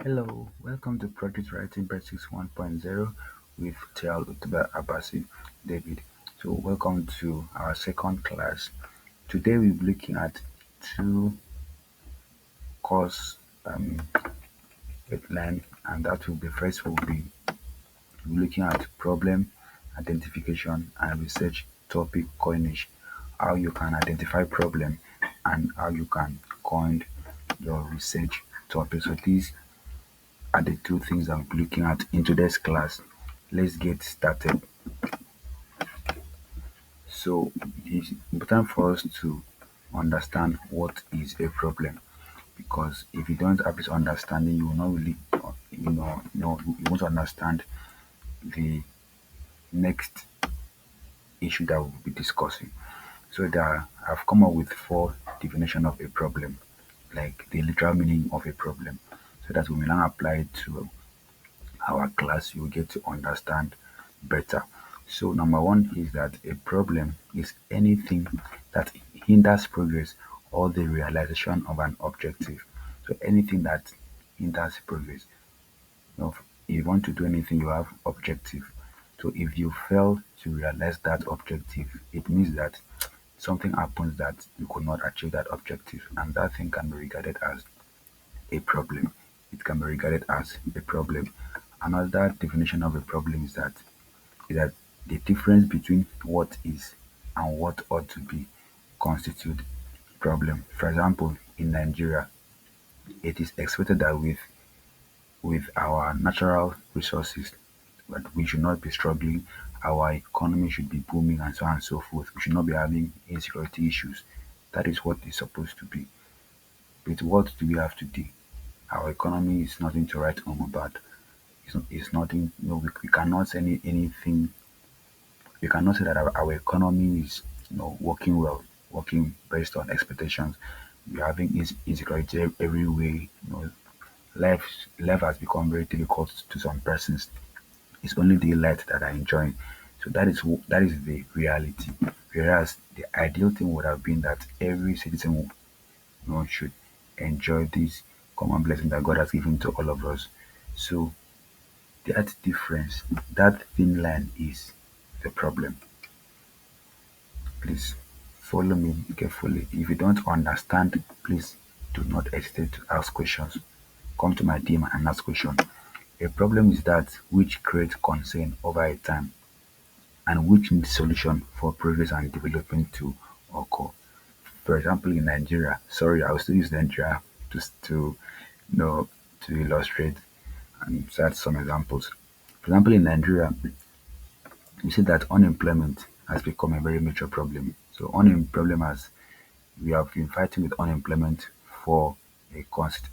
Hello, welcome to Project Writing Basics 1.0 with Utibe-Abasi David. So, welcome to our second class. Today, we'll be looking at two course headline, and that will be first will be looking at problem identification and research topic coinage, how you can identify problem and how you can coin your research topic. So, these are the two things I'll be looking at in today's class. Let's get started. So it's important for us to understand what is a problem, because if you don't have this understanding, you will not really, you won't understand the next issue that we'll be discussing. So there, I've come up with four definition of a problem, like the literal meaning of a problem, so that we will now apply it to our class, you get to understand better. So number one is that a problem is anything that hinders progress or the realization of an objective. So anything that hinders progress. If you want to do anything, you have objective. So if you fail to realize that objective, it means that something happens that you could not achieve that objective, and that thing can be regarded as a problem. It can be regarded as a problem. Another definition of a problem is that the difference between what is and what ought to be constitute problem. For example, in Nigeria, it is expected that with our natural resources, that we should not be struggling, our economy should be booming and so on and so forth. We should not be having insecurity issues. That is what it's supposed to be. But what do we have today? Our economy is nothing to write home about. It's nothing, we cannot say anything. We cannot say that our economy is, working well, working based on expectations. We're having insecurity everywhere. Life has become very difficult to some persons. It's only the light that are enjoying. So that is the reality. Whereas the ideal thing would have been that every citizen should enjoy this common blessing that God has given to all of us. So that difference, that thin line is the problem. Please follow me carefully. If you don't understand, please do not hesitate to ask questions. Come to my team and ask questions. A problem is that which creates concern over a time and which needs solution for progress and development to occur. For example, in Nigeria, sorry, I will still use Nigeria to you know to illustrate and cite some examples. For example, in Nigeria, we see that unemployment has become a very major problem. So unemployment has we have been fighting with unemployment for a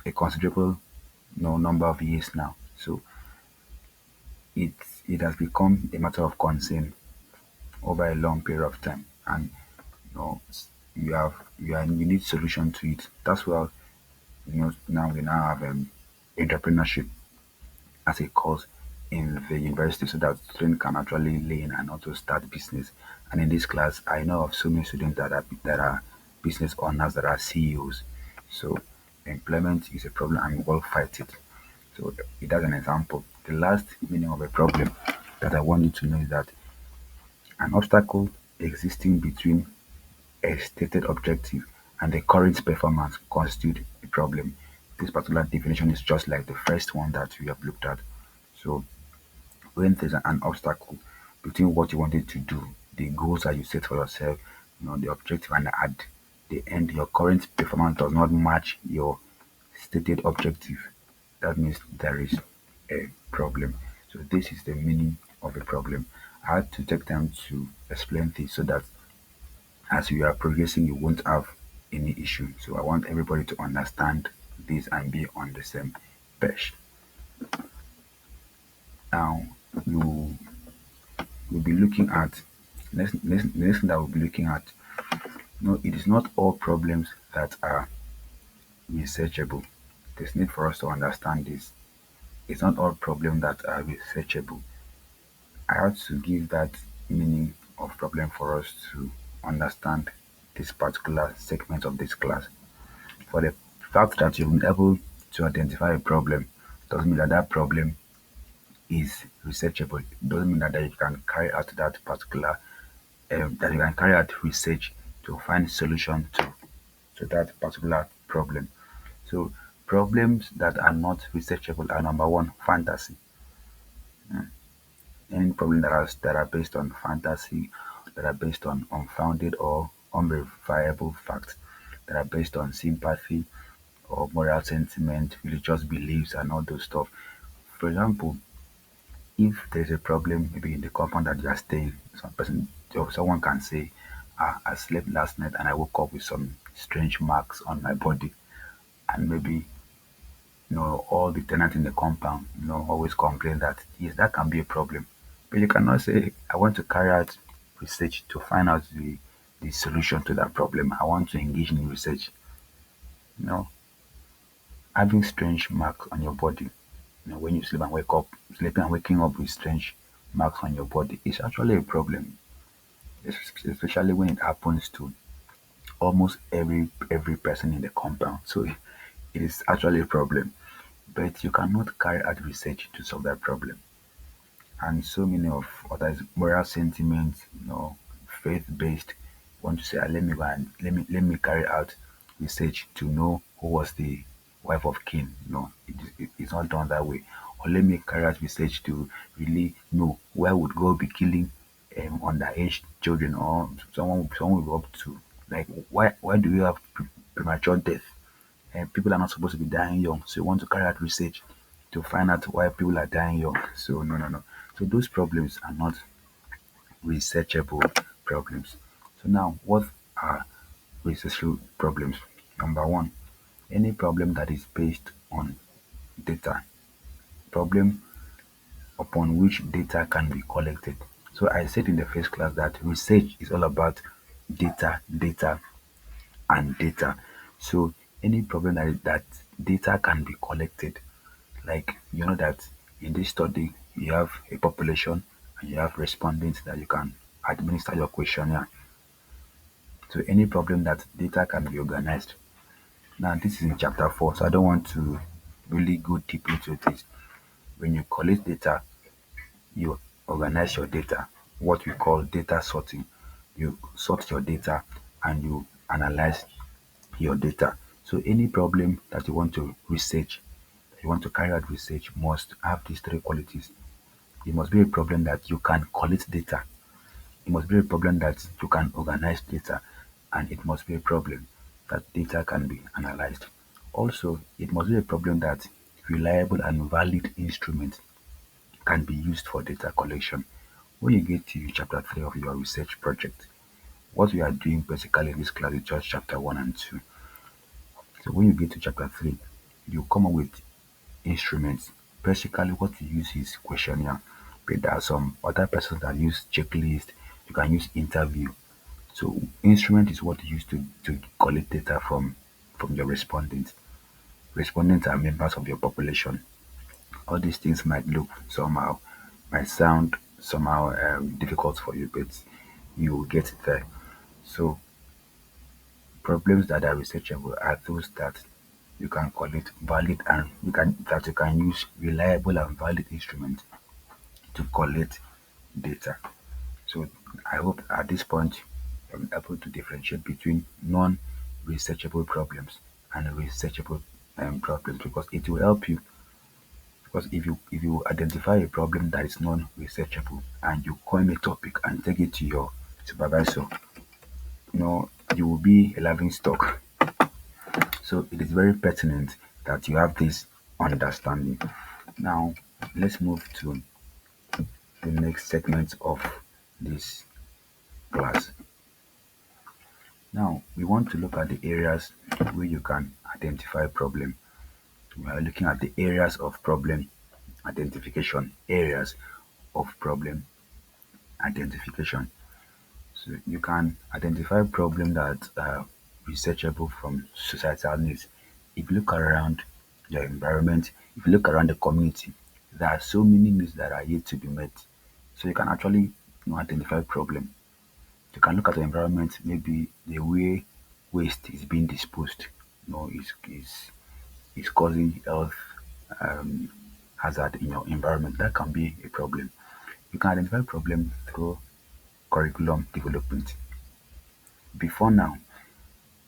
considerable number of years now. So it it has become a matter of concern over a long period of time, and you know you need solution to it. That's why now we now have entrepreneurship as a course in the university, so that students can actually learn and also start business. And in this class, I know of so many students that are business owners, that are CEOs. So employment is a problem and we all fight it. So it as an example. The last meaning of a problem that I want you to know is that an obstacle existing between a stated objective and the current performance constitute a problem. This particular definition is just like the first one that we have looked at. So when there's an obstacle between what you wanted to do, the goals that you set for yourself, the objective, and at the end, your current performance does not match your stated objective, that means there is a problem. So this is the meaning of a problem. I had to take time to explain this so that as you are progressing, you won't have any issue. So I want everybody to understand this and be on the same page. Now, you will be looking at the next thing that we'll be looking at. No, it is not all problems that are researchable. There's need for us to understand this. It's not all problems that are researchable. I had to give that meaning of problem for us to understand this particular segment of this class. For the fact that you've been able to identify a problem doesn't mean that that problem is researchable. It doesn't mean that you can carry out that particular that you can carry out research to find solution to that particular problem. So problems that are not researchable are number one, fantasy. Any problem that are based on fantasy, that are based on unfounded or unverifiable facts, that are based on sympathy or moral sentiment, religious beliefs, and all those stuff. For example, if there's a problem maybe in the compound that you are staying, some person or someone can say, I slept last night and I woke up with some strange marks on my body, and maybe all the tenants in the compound always complain that yes, that can be a problem. But you cannot say, I want to carry out research to find out the solution to that problem. I want to engage in research. You know, Having strange marks on your body, when you sleep and wake up, sleeping and waking up with strange marks on your body is actually a problem, especially when it happens to almost every person in the compound. So it is actually a problem. But you cannot carry out research to solve that problem. And so many of others moral sentiments, faith-based, want to say, let me go and let me carry out research to know who was the wife of king. No, it's not done that way. Or let me carry out research to really know where would God be killing underage children, or someone will be up to, like, why do we have premature death? And people are not supposed to be dying young. So you want to carry out research to find out why people are dying young. So no, no, no. So those problems are not researchable problems. So now, what are researchable problems? Number one, any problem that is based on data, problem upon which data can be collected. So I said in the first class that research is all about data, data, and data. So any problem that data can be collected, like that in this study you have a population and you have respondents that you can administer your questionnaire. So any problem that data can be organized. Now this is in chapter 4, so I don't want to really go deep into this. When you collect data, you organize your data, what we call data sorting. You sort your data and you analyze your data. So any problem that you want to research, that you want to carry out research, must have these three qualities. It must be a problem that you can collect data. It must be a problem that you can organize data, and it must be a problem that data can be analyzed. Also, it must be a problem that reliable and valid instruments can be used for data collection. When you get to chapter 3 of your research project, what we are doing basically in this class is just chapter 1 and 2. So when you get to chapter 3, you come up with instruments. Basically, what you use is questionnaire, but there are some other persons that use checklist. You can use interview. So instrument is what you use to collect data from your respondents. Respondents are members of your population. All these things might look somehow, might sound somehow difficult for you, but you will get it there. So problems that are researchable are those that you can collect valid and you can use reliable and valid instruments to collect data. So I hope at this point I'm able to differentiate between non-researchable problems and researchable problems, because it will help you. Because if you identify a problem that is non-researchable and you coin a topic and take it to your supervisor, you will be a laughing stock. So it is very pertinent that you have this understanding. Now, let's move to the next segment of this class. Now, we want to look at the areas where you can identify problem. We are looking at the areas of problem identification. Areas of problem identification. So you can identify problem that are researchable from societal needs. If you look around your environment, if you look around the community, there are so many needs that are yet to be met. So you can actually identify problem. You can look at the environment, maybe the way waste is being disposed, is causing health hazard in your environment. That can be a problem. You can identify problem through curriculum development. Before now,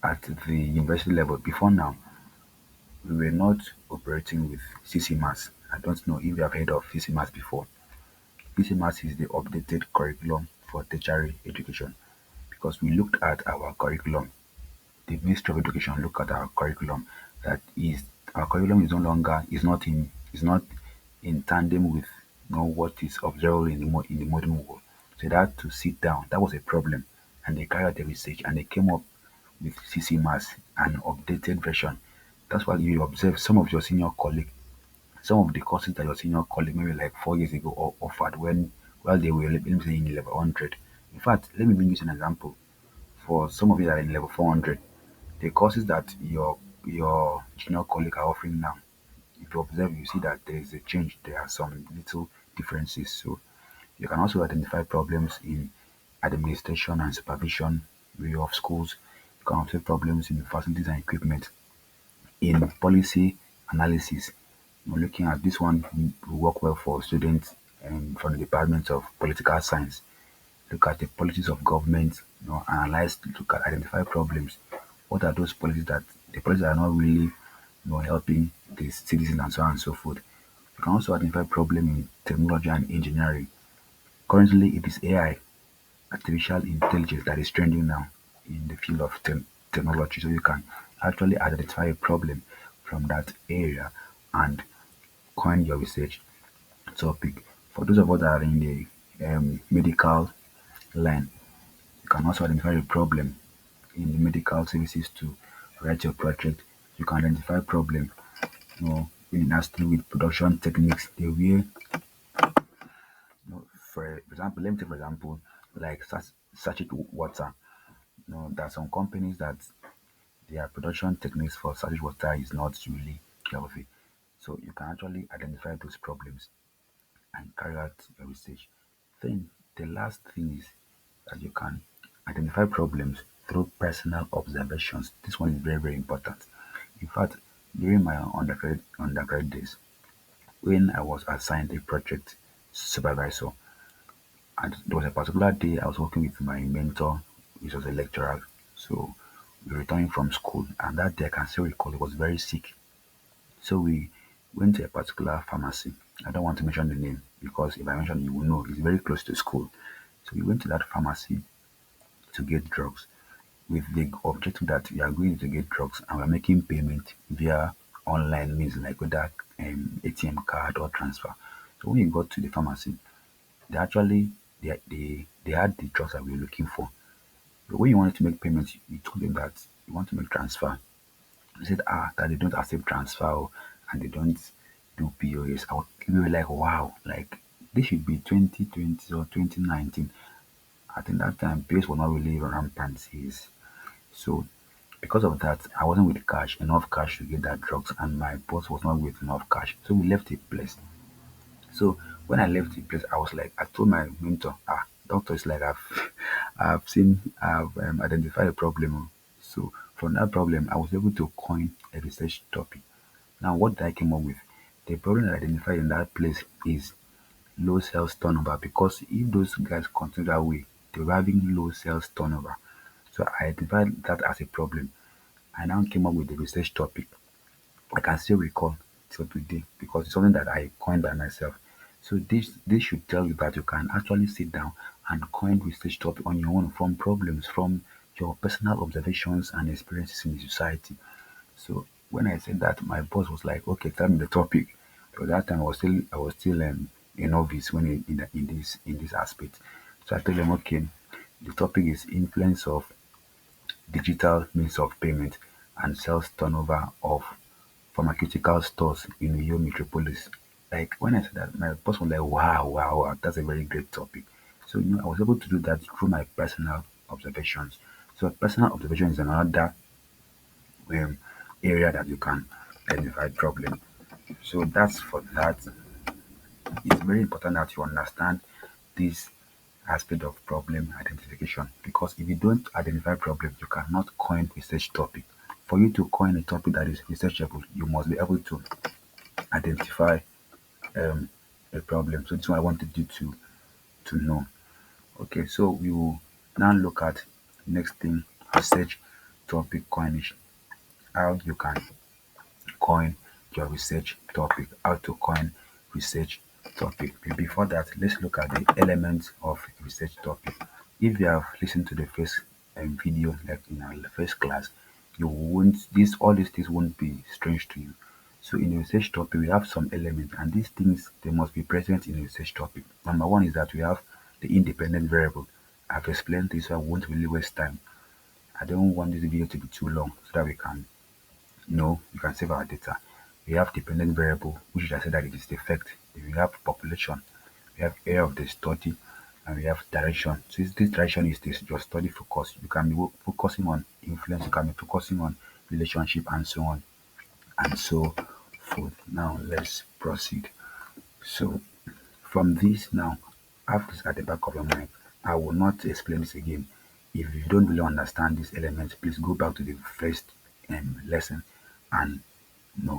at the university level, before now, we were not operating with CC Maths. I don't know if you have heard of CC Maths before. CC Maths is the updated curriculum for tertiary education because we looked at our curriculum. The Ministry of Education looked at our curriculum. That is, our curriculum is no longer is not in tandem with what is observable in in the modern world. So they had to sit down. That was a problem, and they carried out the research and they came up with CC Maths, an updated version. That's why you observe some of your senior colleagues, some of the courses that your senior colleague maybe like 4 years ago offered when while they were let me say in level 100. In fact, let me bring you an example. For some of you that are in level 400, the courses that your junior colleague are offering now, if you observe, you see that there is a change. There are some little differences. So you can also identify problems in administration and supervision area of schools. You can observe problems in facilities and equipment, in policy analysis. We're looking at this one will work well for students from the Department of Political Science. Look at the policies of government, analyze, look at identify problems. What are those policies that the policies that are not really helping the citizens and so on and so forth. You can also identify problem in technology and engineering. Currently, it is AI, artificial intelligence, that is trending now in the field of technology. So you can actually identify a problem from that area and coin your research topic. For those of us that are in the medical line, you can also identify a problem in the medical services to write your project. You can identify problem, when it has to do with production techniques, the way, for example, let me take for example, like sachet water. There are some companies that their production techniques for sachet water is not really healthy. So you can actually identify those problems and carry out your research. Then the last thing is that you can identify problems through personal observations. This one is very, very important. In fact, during my undergrad days, when I was assigned a project supervisor, and there was a particular day I was working with my mentor, which was a lecturer. So we were returning from school, and that day I can still recall he was very sick. So we went to a particular pharmacy. I don't want to mention the name because if I mention it, you will know it's very close to school. So we went to that pharmacy to get drugs with the objective that we are going to get drugs and we're making payment via online means like whether ATM card or transfer. So when we got to the pharmacy, they actually they had the drugs that we were looking for. But when you wanted to make payments, you told them that you want to make transfer. They said that they don't accept transfer and they don't do POS. We were like, wow, like this should be 2020 or 2019. I think that time POS was not really rampant. Yes. So because of that, I wasn't with cash, enough cash to get that drugs, and my boss was not with enough cash. So we left the place. So when I left the place, I was like, I told my mentor, doctor is like, I've identified a problem. So from that problem, I was able to coin a research topic. Now, what did I came up with? The problem that I identified in that place is low sales turnover because if those guys continue that way, they were having low sales turnover. So I identified that as a problem. I now came up with the research topic. I can still recall till today because it's something that I coined by myself. So this should tell you that you can actually sit down and coin research topic on your own from problems from your personal observations and experiences in the society. So when I said that, my boss was like, "Okay, tell me the topic." Because that time I was still a novice when in this aspect. So I told him, "Okay, the topic is influence of digital means of payment and sales turnover of pharmaceutical stores in Uyo metropolis." Like when I said that, my boss was like, "Wow, wow, wow, that's a very great topic." So I was able to do that through my personal observations. So personal observation is another um, area that you can identify problem. So that's for that. It's very important that you understand this aspect of problem identification because if you don't identify problems, you cannot coin research topic. For you to coin a topic that is researchable, you must be able to identify um, a problem. So this one I wanted you to know. Okay, so we will now look at next thing, research topic coinage. How you can coin your research topic, how to coin research topic. Before that, let's look at the elements of research topic. If you have listened to the first video, like in our first class, you won't this all these things won't be strange to you. So in the research topic, we have some elements, and these things they must be present in the research topic. Number one is that we have the independent variable. I've explained this, so I won't really waste time. I don't want this video to be too long so that we can save our data. We have dependent variable, which I said that it is the effect. Then we have population, we have area of the study, and we have direction. So this direction is this your study focus. You can be focusing on influence, you can be focusing on relationship, and so on and so forth. Now let's proceed. So from this now, have this at the back of your mind. I will not explain this again. If you don't really understand these elements, please go back to the first lesson and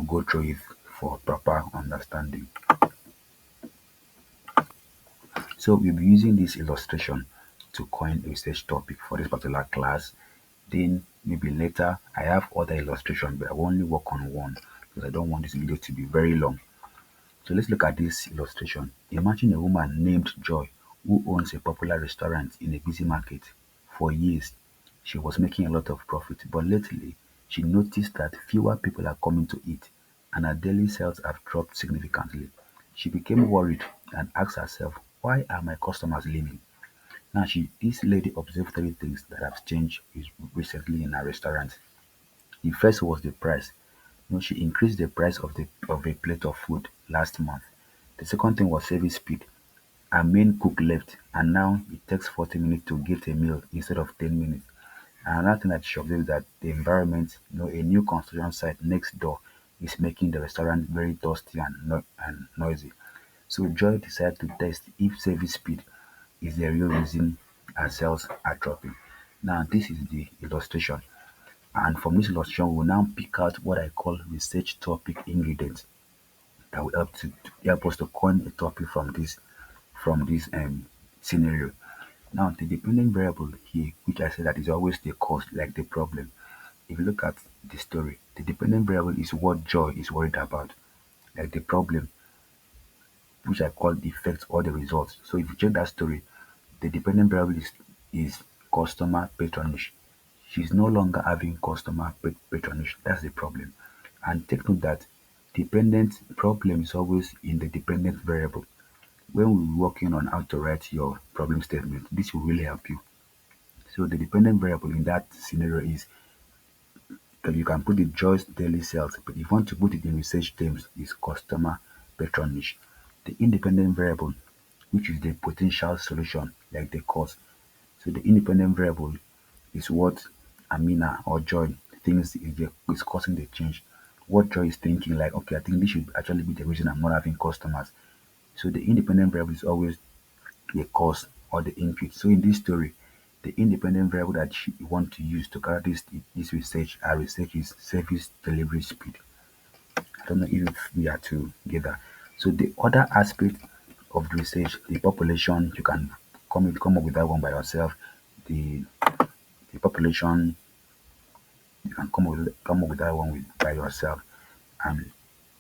go through it for proper understanding. So we'll be using this illustration to coin a research topic for this particular class. Then maybe later I have other illustration, but I will only work on one because I don't want this video to be very long. So let's look at this illustration. Imagine a woman named Joy who owns a popular restaurant in a busy market. For years, she was making a lot of profit, but lately, she noticed that fewer people are coming to eat and her daily sales have dropped significantly. She became worried and asked herself, why are my customers leaving? Now, this lady observed three things that have changed recently in her restaurant. The first was the price. She increased the price of a plate of food last month. The second thing was service speed. Our main cook left and now it takes 40 minutes to get a meal instead of 10 minutes. And another thing that she observed is that the environment, a new construction site next door is making the restaurant very dusty and noisy. So Joy decided to test if service speed is the real reason our sales are dropping. Now this is the illustration. And from this illustration, we will now pick out what I call research topic ingredients that will help us to coin a topic from this scenario. Now, the dependent variable here, which I said that is always the cause, like the problem. If you look at the story, the dependent variable is what Joy is worried about, like the problem, which I call the effect or the results. So if you check that story, the dependent variable is customer patronage. She's no longer having customer patronage. That's the problem. And take note that dependent problem is always in the dependent variable. When we're working on how to write your problem statement, this will really help you. So the dependent variable in that scenario is you can put the Joy's daily sales, but if you want to put it in research terms, is customer patronage. The independent variable, which is the potential solution, like the cause. So the independent variable is what Amina or Joy thinks is causing the change. What Joy is thinking, like, okay, I think this should actually be the reason I'm not having customers. So the independent variable is always the cause or the input. So in this story, the independent variable that you want to use to carry this research, our research is service delivery speed. I don't know if we are together. So the other aspect of the research, the population, you can come up with that one by yourself. The the population, you can come up with that one by yourself. And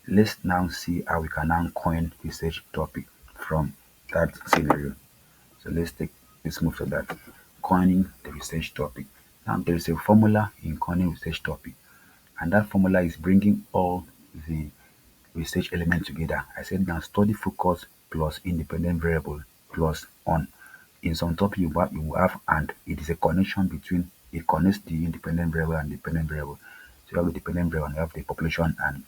let's now see how we can now coin research topic from that scenario. So let's move to that. Coining the research topic. Now there is a formula in coining research topic, and that formula is bringing all the research elements together. I said now study focus plus independent variable plus on. In some topic you have and it is a connection between it connects the independent variable and dependent variable. So you have the dependent variable and you have the population, and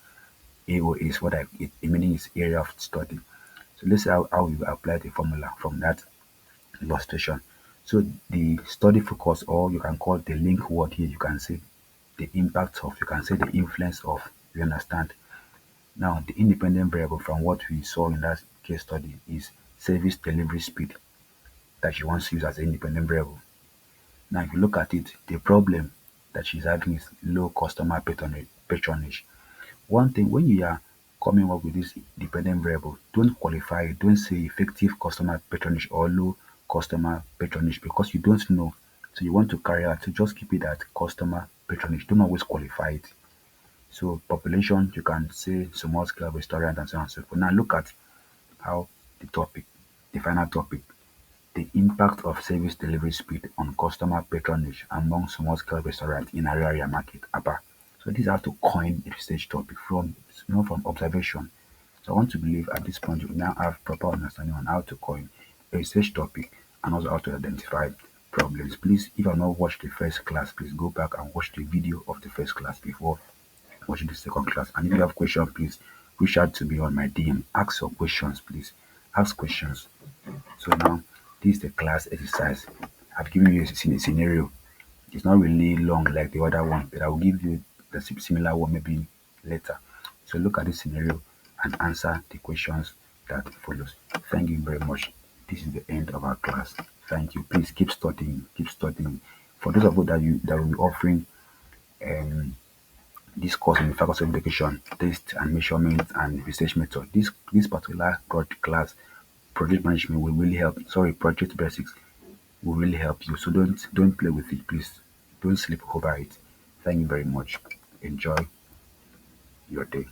AO is what meaning is area of study. So let's see how we apply the formula from that illustration. So the study focus, or you can call the link word here, you can say the impact of, you can say the influence of, you understand. Now the independent variable from what we saw in that case study is service delivery speed that she wants to use as an independent variable. Now if you look at it, the problem that she's having is low customer patronage. One thing, when you are coming up with this dependent variable, don't qualify it. Don't say effective customer patronage or low customer patronage because you don't know. So you want to carry out, so just keep it at customer patronage. Don't always qualify it. So population, you can say small scale restaurant and so on and so forth. Now look at how the topic, the final topic, the impact of service delivery speed on customer patronage among small scale restaurants in area market, Aba. So this is how to coin a research topic from, from observation. So I want to believe at this point you now have proper understanding on how to coin a research topic and also how to identify problems. Please, if you have not watched the first class, please go back and watch the video of the first class before watching the second class. And if you have questions, please reach out to me on my DM. Ask your questions, please. Ask questions. So now, this is the class exercise. I've given you a scenario. It's not really long like the other one, but I will give you the similar one maybe later. So look at this scenario and answer the questions that follows. Thank you very much. This is the end of our class. Thank you. Please keep studying. Keep studying. For those of you that will be offering um, this course in the Faculty of Education, Test and Measurement and Research Method, this particular class, project management will really help. Sorry, project basics will really help you. So don't play with it, please. Don't sleep over it. Thank you very much. Enjoy your day.